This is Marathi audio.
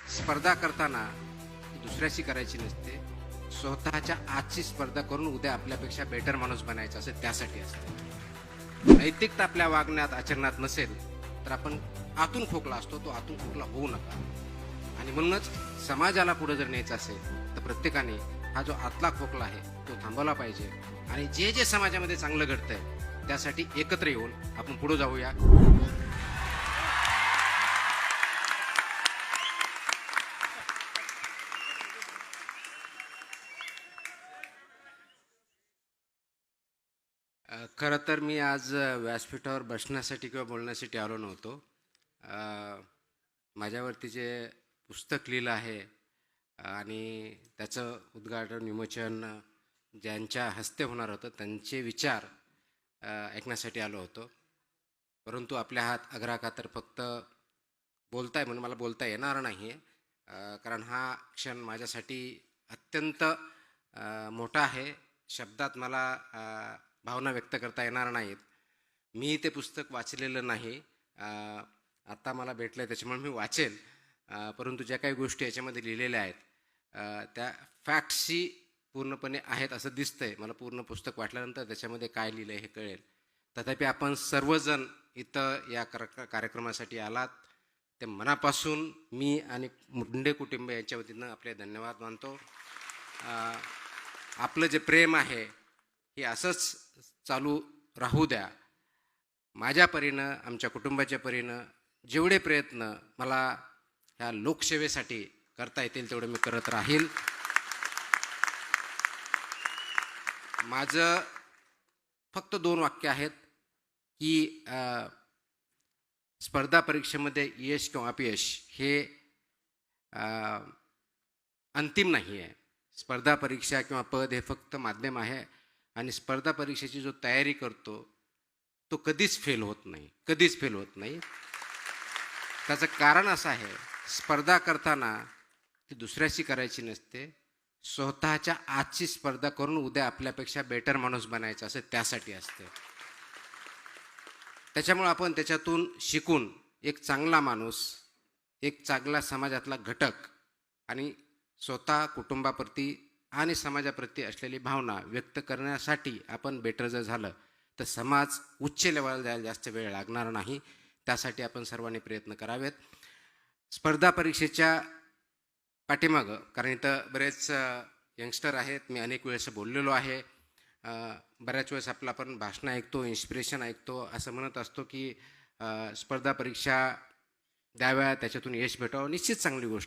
स्पर्धा करताना ती दुसऱ्याशी करायची नसते. स्वतःच्या आजची स्पर्धा करून उद्या आपल्यापेक्षा बेटर माणूस बनायचा असेल त्यासाठी असते. नैतिकता आपल्या वागण्यात आचरणात नसेल तर आपण आतून खोकला असतो, तो आतून खोकला होऊ नका. आणि म्हणूनच समाजाला पुढे जर न्यायचं असेल तर प्रत्येकाने हा जो आतला खोकला आहे तो थांबवला पाहिजे. आणि जे जे समाजामध्ये चांगलं घडतंय त्यासाठी एकत्र येऊन आपण पुढे जाऊया. खरं तर मी आज व्यासपीठावर बसण्यासाठी किंवा बोलण्यासाठी आलो नव्हतो. माझ्यावरती जे पुस्तक लिहिलं आहे आणि त्याचं उद्घाटन विमोचन ज्यांच्या हस्ते होणार होतं त्यांचे विचार ऐकण्यासाठी आलो होतो. परंतु आपल्या हात अग्राखातर फक्त बोलताय म्हणून मला बोलता येणार नाही आहे. कारण हा क्षण माझ्यासाठी अत्यंत मोठा आहे. शब्दात मला भावना व्यक्त करता येणार नाहीत. मी ते पुस्तक वाचलेलं नाही. आत्ता मला भेटलं आहे त्याच्यामुळे मी वाचेल. परंतु ज्या काही गोष्टी याच्यामध्ये लिहिलेल्या आहेत त्या फॅक्ट्सशी पूर्णपणे आहेत असं दिसतंय. मला पूर्ण पुस्तक वाचल्यानंतर त्याच्यामध्ये काय लिहिलं आहे हे कळेल. तथापि आपण सर्वजण इथं या कार्यक्रमासाठी आलात ते मनापासून मी आणि मुंडे कुटुंब यांच्या वतीनं आपले धन्यवाद मानतो. आपलं जे प्रेम आहे हे असंच चालू राहू द्या. माझ्या परीनं, आमच्या कुटुंबाच्या परीनं जेवढे प्रयत्न मला ह्या लोकसेवेसाठी करता येतील तेवढे मी करत राहील. माझं फक्त 2 वाक्य आहेत की स्पर्धा परीक्षेमध्ये यश किंवा अपयश हे अंतिम नाही आहे. स्पर्धा परीक्षा किंवा पद हे फक्त माध्यम आहे. आणि स्पर्धा परीक्षेची जो तयारी करतो तो कधीच फेल होत नाही, कधीच फेल होत नाही. त्याचं कारण असं आहे, स्पर्धा करताना ती दुसऱ्याशी करायची नसते. स्वतःच्या आजची स्पर्धा करून उद्या आपल्यापेक्षा बेटर माणूस बनायचा असेल त्यासाठी असते. त्याच्यामुळे आपण त्याच्यातून शिकून एक चांगला माणूस, एक चांगला समाजातला घटक आणि स्वतः कुटुंबाप्रती आणि समाजाप्रती असलेली भावना व्यक्त करण्यासाठी आपण बेटर जर झालं तर समाज उच्च लेवलला जायला जास्त वेळ लागणार नाही. त्यासाठी आपण सर्वांनी प्रयत्न करावेत. स्पर्धा परीक्षेच्या पाठीमागं, कारण इथं बरेच यंगस्टर आहेत, मी अनेक वेळेस बोललेलो आहे. बऱ्याच वेळेस आपलं आपण भाषणं ऐकतो, इन्स्पिरेशन ऐकतो, असं म्हणत असतो की स्पर्धा परीक्षा द्याव्या, त्याच्यातून यश भेटावं. निश्चित चांगली गोष्ट